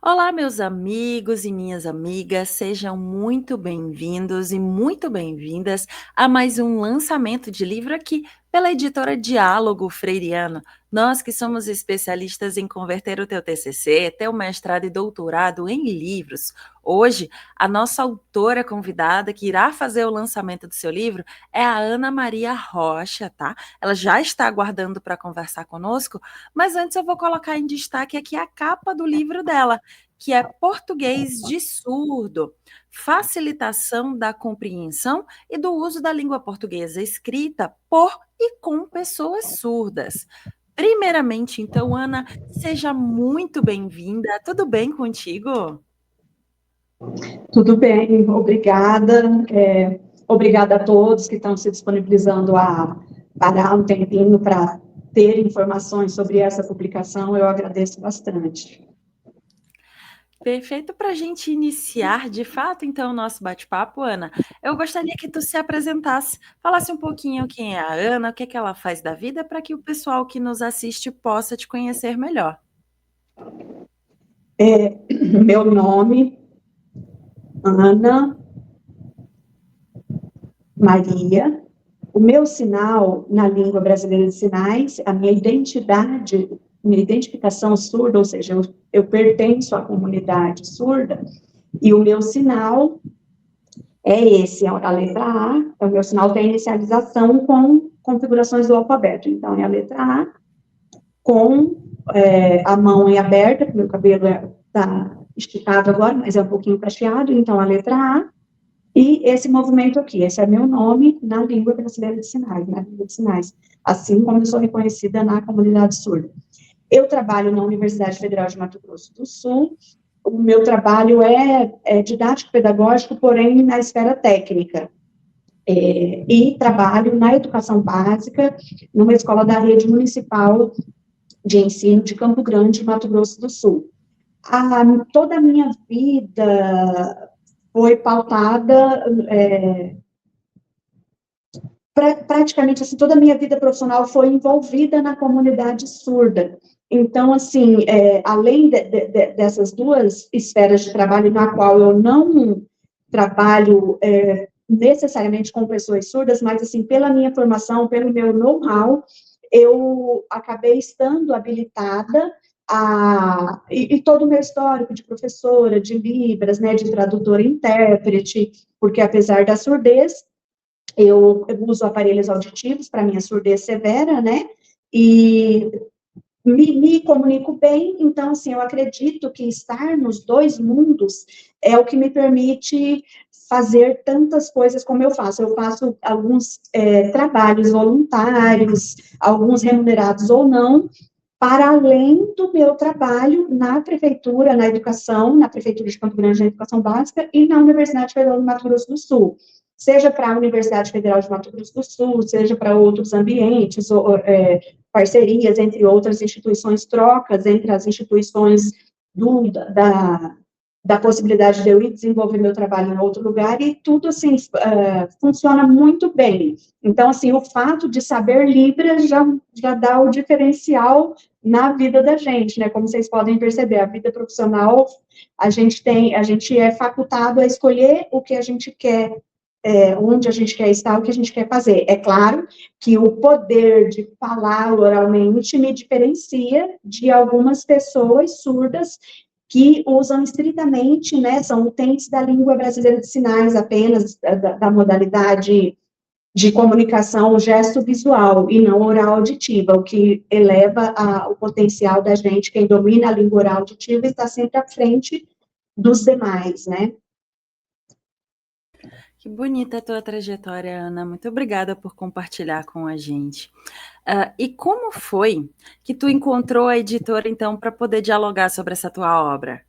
Olá, meus amigos e minhas amigas, sejam muito bem-vindos e muito bem-vindas a mais um lançamento de livro aqui pela editora Diálogo Freiriano. Nós que somos especialistas em converter o teu TCC, teu mestrado e doutorado em livros. Hoje, a nossa autora convidada que irá fazer o lançamento do seu livro é a Ana Maria Rocha, tá? Ela já está aguardando para conversar conosco, mas antes eu vou colocar em destaque aqui a capa do livro dela, que é Português de Surdo, facilitação da compreensão e do uso da língua portuguesa escrita por e com pessoas surdas. Primeiramente, então, Ana, seja muito bem-vinda. Tudo bem contigo? Tudo bem, obrigada. Obrigada a todos que estão se disponibilizando a parar um tempinho para ter informações sobre essa publicação. Eu agradeço bastante. Perfeito para a gente iniciar de fato, então, o nosso bate-papo, Ana. Eu gostaria que tu se apresentasse, falasse um pouquinho quem é a Ana, o que é que ela faz da vida, para que o pessoal que nos assiste possa te conhecer melhor. Meu nome, Ana Maria. O meu sinal na língua brasileira de sinais, a minha identidade, minha identificação surda, ou seja, eu pertenço à comunidade surda, e o meu sinal é esse, a letra A, é o meu sinal de inicialização com configurações do alfabeto. Então, é a letra A, com a mão em aberta, porque meu cabelo está esticado agora, mas é um pouquinho cacheado, então a letra A, e esse movimento aqui, esse é meu nome na língua brasileira de sinais, na língua de sinais, assim como eu sou reconhecida na comunidade surda. Eu trabalho na Universidade Federal de Mato Grosso do Sul. O meu trabalho é didático-pedagógico, porém na esfera técnica. E trabalho na educação básica, numa escola da rede municipal de ensino de Campo Grande, Mato Grosso do Sul. Toda a minha vida foi pautada, praticamente, assim, toda a minha vida profissional foi envolvida na comunidade surda. Então, assim, além dessas duas esferas de trabalho, na qual eu não trabalho necessariamente com pessoas surdas, mas, assim, pela minha formação, pelo meu know-how, eu acabei estando habilitada e todo o meu histórico de professora, de Libras, né, de tradutora e intérprete, porque apesar da surdez, eu uso aparelhos auditivos para minha surdez severa, né, e me comunico bem, então, assim, eu acredito que estar nos dois mundos é o que me permite fazer tantas coisas como eu faço. Eu faço alguns trabalhos voluntários, alguns remunerados ou não, para além do meu trabalho na prefeitura, na educação, na prefeitura de Campo Grande, na educação básica, e na Universidade Federal do Mato Grosso do Sul. Seja para a Universidade Federal de Mato Grosso do Sul, seja para outros ambientes, parcerias entre outras instituições, trocas entre as instituições da possibilidade de eu ir desenvolver meu trabalho em outro lugar, e tudo, assim, funciona muito bem. Então, assim, o fato de saber Libras já dá o diferencial na vida da gente, né? Como vocês podem perceber, a vida profissional, a gente é facultado a escolher o que a gente quer, onde a gente quer estar, o que a gente quer fazer. É claro que o poder de falar oralmente me diferencia de algumas pessoas surdas que usam estritamente, né, são utentes da língua brasileira de sinais apenas, da modalidade de comunicação gesto-visual e não oral-auditiva, o que eleva o potencial da gente, quem domina a língua oral-auditiva, está sempre à frente dos demais, né? Que bonita a tua trajetória, Ana. Muito obrigada por compartilhar com a gente. E como foi que tu encontrou a editora, então, para poder dialogar sobre essa tua obra?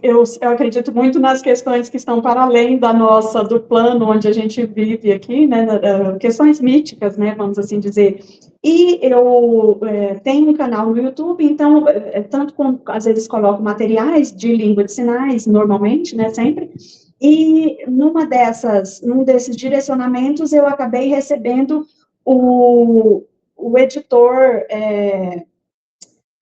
Eu acredito muito nas questões que estão para além do plano onde a gente vive aqui, né, questões míticas, né, vamos assim dizer. E eu tenho um canal no YouTube, então, tanto como, às vezes, coloco materiais de língua de sinais, normalmente, né, sempre, e num desses direcionamentos, eu acabei recebendo o editor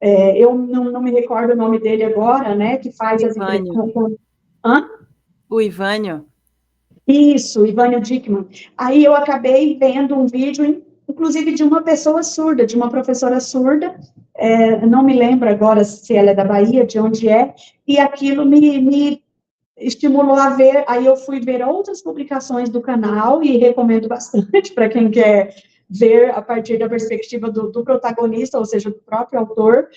Eu não me recordo o nome dele agora, né, que faz as Ivânio. entrevistas. Hã? O Ivânio. Isso, Ivânia Dickman. Aí eu acabei vendo um vídeo, inclusive de uma pessoa surda, de uma professora surda, não me lembro agora se ela é da Bahia, de onde é, e aquilo me estimulou a ver, aí eu fui ver outras publicações do canal e recomendo bastante para quem quer ver a partir da perspectiva do protagonista, ou seja, do próprio autor.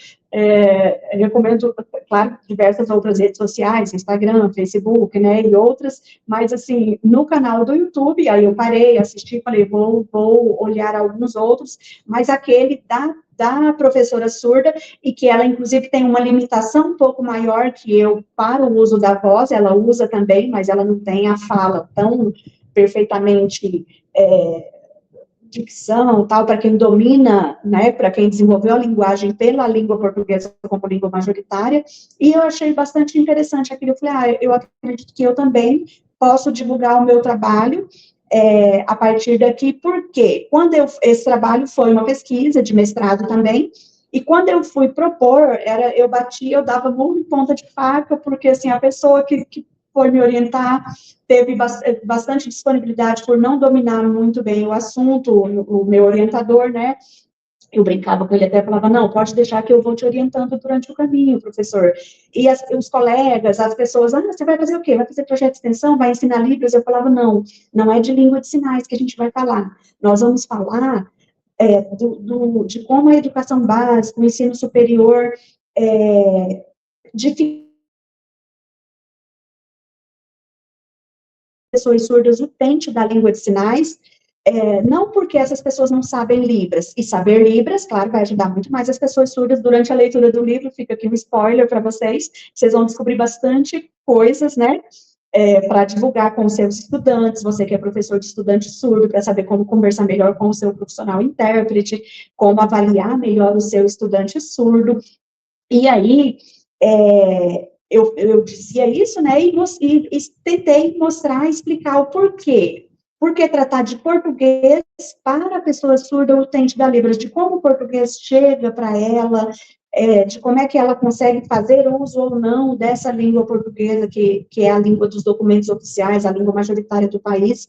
Recomendo, claro, diversas outras redes sociais, Instagram, Facebook, né, e outras, mas, assim, no canal do YouTube, aí eu parei, assisti, falei, vou olhar alguns outros, mas aquele da professora surda, e que ela, inclusive, tem uma limitação um pouco maior que eu para o uso da voz, ela usa também, mas ela não tem a fala tão perfeitamente dicção, tal, para quem domina, né, para quem desenvolveu a linguagem pela língua portuguesa como língua majoritária, e eu achei bastante interessante aquilo. Eu falei, eu acredito que eu também posso divulgar o meu trabalho a partir daqui, porque esse trabalho foi uma pesquisa de mestrado também, e quando eu fui propor, eu dava muito em ponta de faca, porque, assim, a pessoa que foi me orientar teve bastante disponibilidade por não dominar muito bem o assunto, o meu orientador, né, eu brincava com ele até, falava, não, pode deixar que eu vou te orientando durante o caminho, professor. E os colegas, as pessoas, você vai fazer o quê? Vai fazer projeto de extensão? Vai ensinar Libras? Eu falava, não, não é de língua de sinais que a gente vai falar. Nós vamos falar de como a educação básica, o ensino superior, de pessoas surdas utente da língua de sinais, não porque essas pessoas não sabem Libras, e saber Libras, claro, vai ajudar muito mais as pessoas surdas durante a leitura do livro, fica aqui um spoiler para vocês vão descobrir bastante coisas, né, para divulgar com os seus estudantes, você que é professor de estudante surdo, para saber como conversar melhor com o seu profissional intérprete, como avaliar melhor o seu estudante surdo, e aí, eu dizia isso, né, e tentei mostrar, explicar o porquê. Por que tratar de português para a pessoa surda utente da Libras, de como o português chega para ela, de como é que ela consegue fazer uso ou não dessa língua portuguesa, que é a língua dos documentos oficiais, a língua majoritária do país,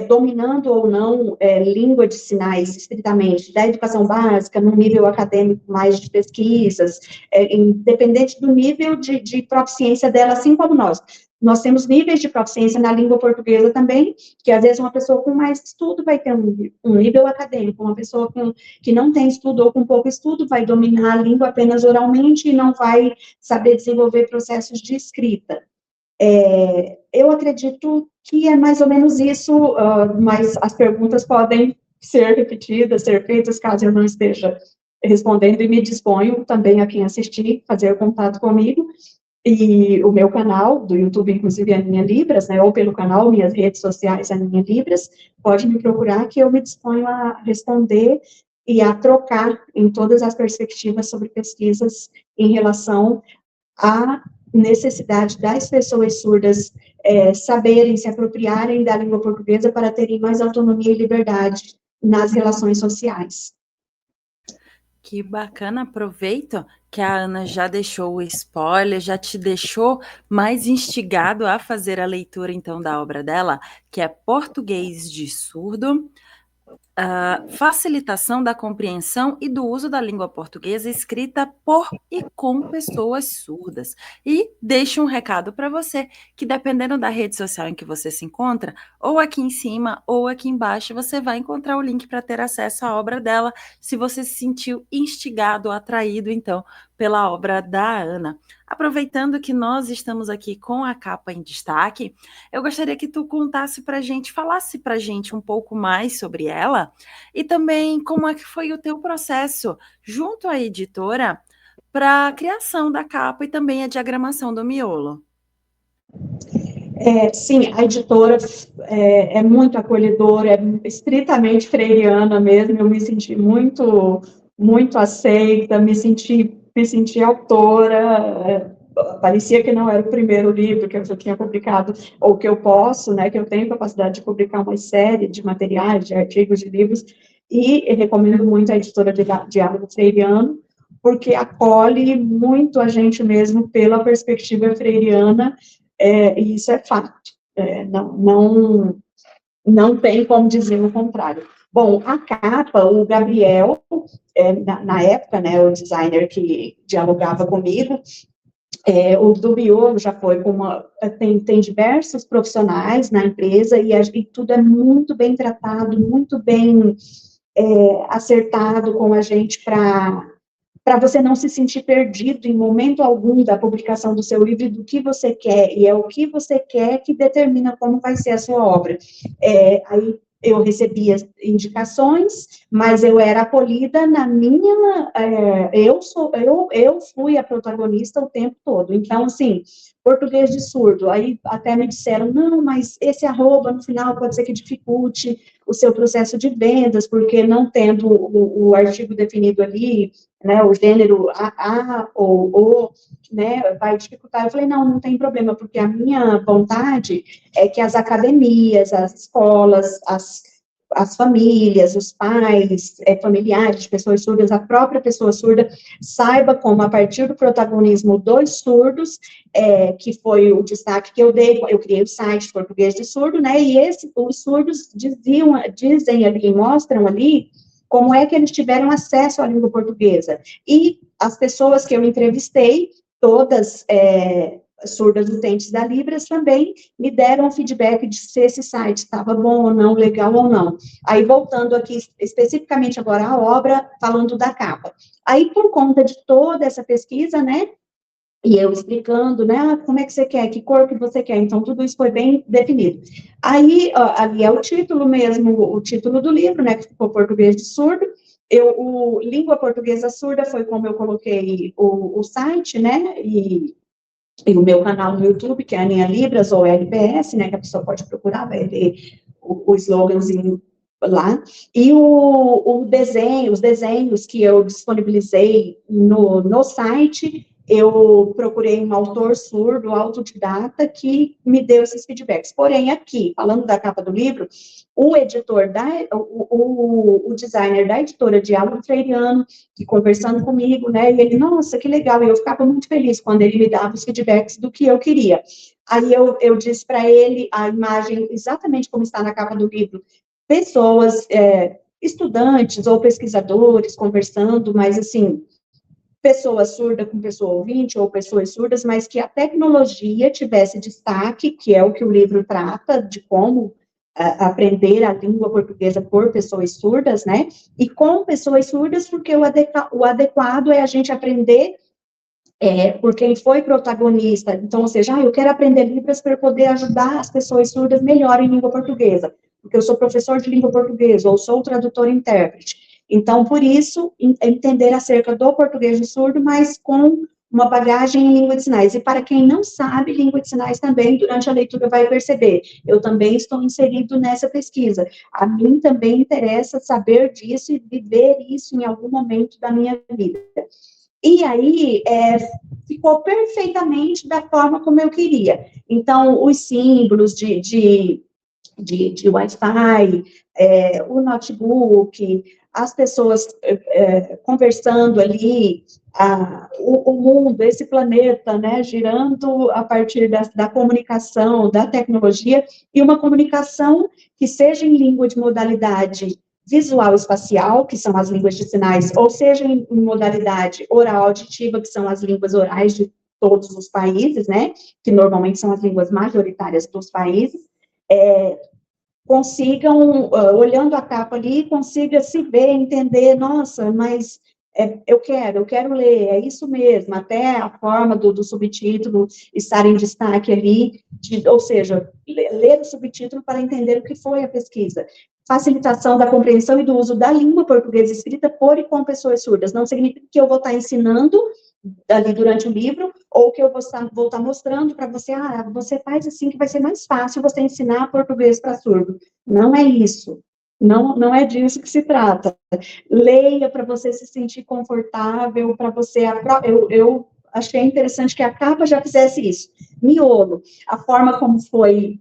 dominando ou não língua de sinais, estritamente, da educação básica, no nível acadêmico mais de pesquisas, independente do nível de proficiência dela, assim como nós. Nós temos níveis de proficiência na língua portuguesa também, que às vezes uma pessoa com mais estudo vai ter um nível acadêmico, uma pessoa que não tem estudo ou com pouco estudo vai dominar a língua apenas oralmente e não vai saber desenvolver processos de escrita. Eu acredito que é mais ou menos isso, mas as perguntas podem ser repetidas, ser feitas, caso eu não esteja respondendo, e me disponho também a quem assistir, fazer contato comigo, e o meu canal do YouTube, inclusive, é a Minha Libras, né, ou pelo canal, minhas redes sociais, a Minha Libras, pode me procurar, que eu me disponho a responder e a trocar em todas as perspectivas sobre pesquisas em relação a necessidade das pessoas surdas saberem, se apropriarem da língua portuguesa para terem mais autonomia e liberdade nas relações sociais. Que bacana, aproveito que a Ana já deixou o spoiler, já te deixou mais instigado a fazer a leitura, então, da obra dela, que é Português de Surdo, facilitação da compreensão e do uso da língua portuguesa escrita por e com pessoas surdas. E deixo um recado para você, que dependendo da rede social em que você se encontra, ou aqui em cima ou aqui embaixo, você vai encontrar o link para ter acesso à obra dela, se você se sentiu instigado, atraído, então, pela obra da Ana. Aproveitando que nós estamos aqui com a capa em destaque, eu gostaria que tu contasse para a gente, falasse para a gente um pouco mais sobre ela e também como é que foi o teu processo junto à editora para a criação da capa e também a diagramação do miolo. Sim, a editora é muito acolhedora, é estritamente freiriana mesmo, eu me senti muito, muito aceita, me senti autora, parecia que não era o primeiro livro que eu já tinha publicado, ou que eu posso, né, que eu tenho capacidade de publicar uma série de materiais, de artigos, de livros, e eu recomendo muito a editora de Diálogo Freiriano, porque acolhe muito a gente mesmo pela perspectiva freiriana, e isso é fato. Não tem como dizer o contrário. Bom, a capa, o Gabriel, na época, né, o designer que dialogava comigo, o do Biolo já foi com tem diversos profissionais na empresa e tudo é muito bem tratado, muito bem acertado com a gente para você não se sentir perdido em momento algum da publicação do seu livro e do que você quer, e é o que você quer que determina como vai ser a sua obra. Aí eu recebia indicações, mas eu era acolhida na minha, eu fui a protagonista o tempo todo, então, assim, português de surdo, aí até me disseram, não, mas esse arroba no final pode ser que dificulte o seu processo de vendas, porque não tendo o artigo definido ali, né, o gênero a ou o, né, vai dificultar. Eu falei, não tem problema, porque a minha vontade é que as academias, as escolas, as famílias, os pais, familiares de pessoas surdas, a própria pessoa surda, saiba como, a partir do protagonismo dos surdos, que foi o destaque que eu dei, eu criei o site Português de Surdo, né, e os surdos dizem ali, mostram ali, como é que eles tiveram acesso à língua portuguesa. E as pessoas que eu entrevistei, todas surdas utentes da Libras, também me deram feedback de se esse site estava bom ou não, legal ou não. Aí, voltando aqui especificamente agora à obra, falando da capa. Aí, por conta de toda essa pesquisa, né, e eu explicando, né, como é que você quer, que cor que você quer, então tudo isso foi bem definido. Aí, ali é o título mesmo, o título do livro, né, que ficou Português de Surdo, Língua Portuguesa Surda foi como eu coloquei o site, né, e o meu canal no YouTube, que é a Aninha Libras, ou LPS, né, que a pessoa pode procurar, vai ver o sloganzinho lá, e os desenhos que eu disponibilizei no site, eu procurei um autor surdo, autodidata, que me deu esses feedbacks. Porém, aqui, falando da capa do livro, o editor, o designer da editora Diálogo Freiriano, que conversando comigo, né, e ele, nossa, que legal, e eu ficava muito feliz quando ele me dava os feedbacks do que eu queria. Aí eu disse para ele a imagem exatamente como está na capa do livro, pessoas, estudantes ou pesquisadores conversando, mas assim, pessoa surda com pessoa ouvinte, ou pessoas surdas, mas que a tecnologia tivesse destaque, que é o que o livro trata, de como aprender a língua portuguesa por pessoas surdas, né? E com pessoas surdas, porque o adequado é a gente aprender por quem foi protagonista. Então, ou seja, eu quero aprender Libras para poder ajudar as pessoas surdas melhor em língua portuguesa, porque eu sou professor de língua portuguesa, ou sou tradutor e intérprete. Então, por isso, entender acerca do português de surdo, mas com uma bagagem em língua de sinais. E para quem não sabe língua de sinais também, durante a leitura vai perceber, eu também estou inserido nessa pesquisa. A mim também interessa saber disso e viver isso em algum momento da minha vida. E aí, ficou perfeitamente da forma como eu queria. Então, os símbolos de Wi-Fi, o notebook, as pessoas conversando ali, o mundo, esse planeta, né, girando a partir da comunicação, da tecnologia, e uma comunicação que seja em língua de modalidade visual espacial, que são as línguas de sinais, ou seja em modalidade oral auditiva, que são as línguas orais de todos os países, né, que normalmente são as línguas majoritárias dos países, consigam, olhando a capa ali, consiga se ver, entender, nossa, mas eu quero ler, é isso mesmo, até a forma do subtítulo estar em destaque ali, ou seja, ler o subtítulo para entender o que foi a pesquisa. Facilitação da compreensão e do uso da língua portuguesa escrita por e com pessoas surdas. Não significa que eu vou estar ensinando ali durante o livro, ou que eu vou estar mostrando para você, você faz assim que vai ser mais fácil você ensinar português para surdo. Não é isso. Não é disso que se trata. Leia para você se sentir confortável, para você... Eu achei interessante que a capa já fizesse isso. Miolo, a forma como foi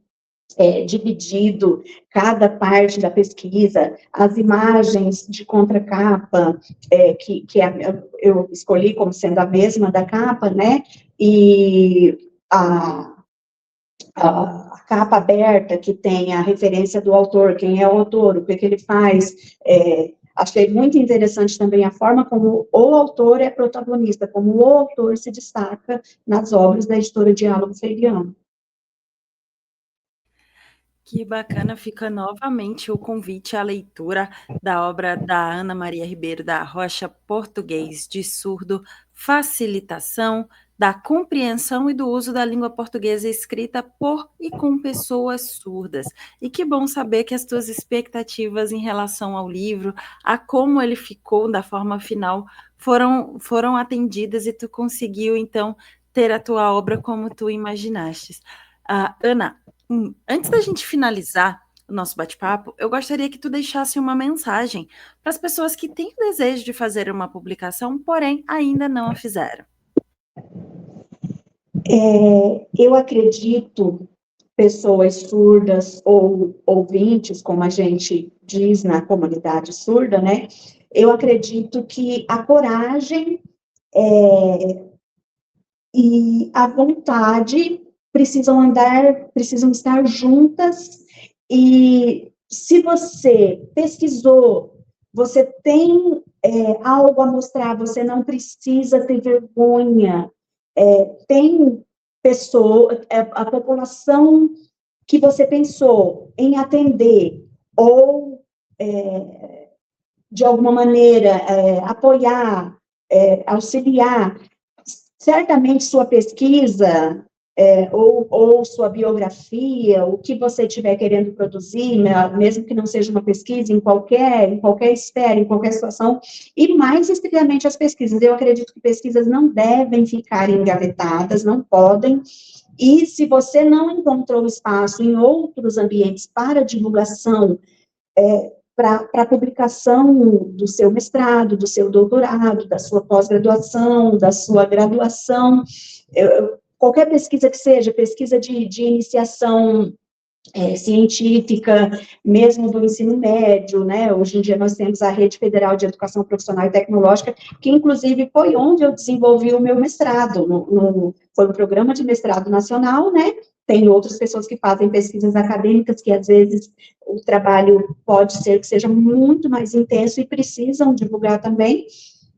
dividido cada parte da pesquisa, as imagens de contracapa, eu escolhi como sendo a mesma da capa, né? E a capa aberta, que tem a referência do autor, quem é o autor, o que ele faz. Achei muito interessante também a forma como o autor é protagonista, como o autor se destaca nas obras da editora Diálogo Freiriano. Que bacana, fica novamente o convite à leitura da obra da Ana Maria Ribeiro da Rocha, Português de Surdo, Facilitação da Compreensão e do Uso da Língua Portuguesa escrita por e com pessoas surdas. E que bom saber que as tuas expectativas em relação ao livro, a como ele ficou da forma final, foram atendidas e tu conseguiu, então, ter a tua obra como tu imaginastes. Ana, antes da gente finalizar o nosso bate-papo, eu gostaria que tu deixasse uma mensagem para as pessoas que têm o desejo de fazer uma publicação, porém ainda não a fizeram. Eu acredito, pessoas surdas ou ouvintes, como a gente diz na comunidade surda, né? Eu acredito que a coragem e a vontade precisam estar juntas, e se você pesquisou, você tem algo a mostrar, você não precisa ter vergonha. Tem pessoa, a população que você pensou em atender, ou de alguma maneira apoiar, auxiliar, certamente sua pesquisa ou sua biografia, o que você estiver querendo produzir, mesmo que não seja uma pesquisa, em qualquer esfera, em qualquer situação, e mais estritamente as pesquisas. Eu acredito que pesquisas não devem ficar engavetadas, não podem, e se você não encontrou espaço em outros ambientes para divulgação, para publicação do seu mestrado, do seu doutorado, da sua pós-graduação, da sua graduação, qualquer pesquisa que seja, pesquisa de iniciação científica, mesmo do ensino médio, né? Hoje em dia nós temos a Rede Federal de Educação Profissional e Tecnológica, que inclusive foi onde eu desenvolvi o meu mestrado, foi um programa de mestrado nacional, né? Tem outras pessoas que fazem pesquisas acadêmicas, que às vezes o trabalho pode ser que seja muito mais intenso e precisam divulgar também.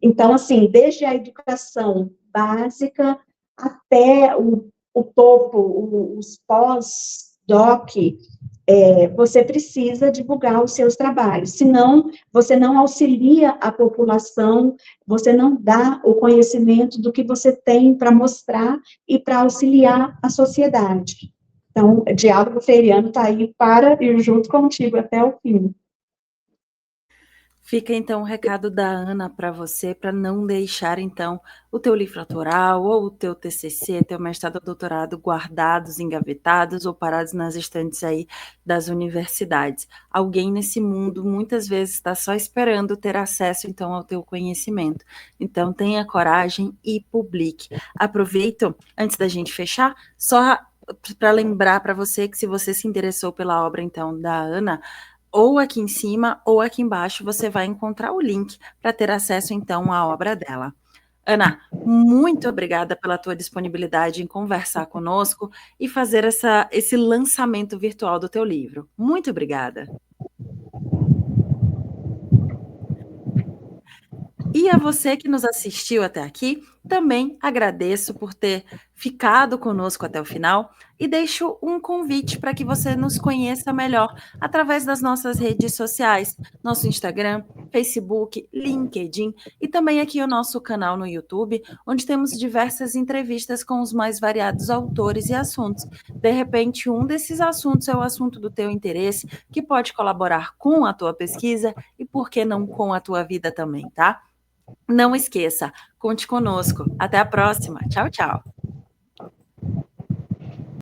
Então, assim, desde a educação básica até o topo, os pós-doc, você precisa divulgar os seus trabalhos, senão você não auxilia a população, você não dá o conhecimento do que você tem para mostrar e para auxiliar a sociedade. Então, o Diálogo Freiriano está aí para ir junto contigo até o fim. Fica então o recado da Ana para você, para não deixar então o teu livro autoral ou o teu TCC, teu mestrado ou doutorado guardados, engavetados ou parados nas estantes aí das universidades. Alguém nesse mundo muitas vezes está só esperando ter acesso então ao teu conhecimento. Então tenha coragem e publique. Aproveito, antes da gente fechar, só para lembrar para você que se você se interessou pela obra então da Ana, ou aqui em cima ou aqui embaixo você vai encontrar o link para ter acesso então à obra dela. Ana, muito obrigada pela tua disponibilidade em conversar conosco e fazer esse lançamento virtual do teu livro. Muito obrigada. E a você que nos assistiu até aqui, também agradeço por ter ficado conosco até o final e deixo um convite para que você nos conheça melhor através das nossas redes sociais, nosso Instagram, Facebook, LinkedIn e também aqui o nosso canal no YouTube, onde temos diversas entrevistas com os mais variados autores e assuntos. De repente, um desses assuntos é o assunto do teu interesse, que pode colaborar com a tua pesquisa e, por que não, com a tua vida também, tá? Não esqueça, conte conosco. Até a próxima. Tchau, tchau.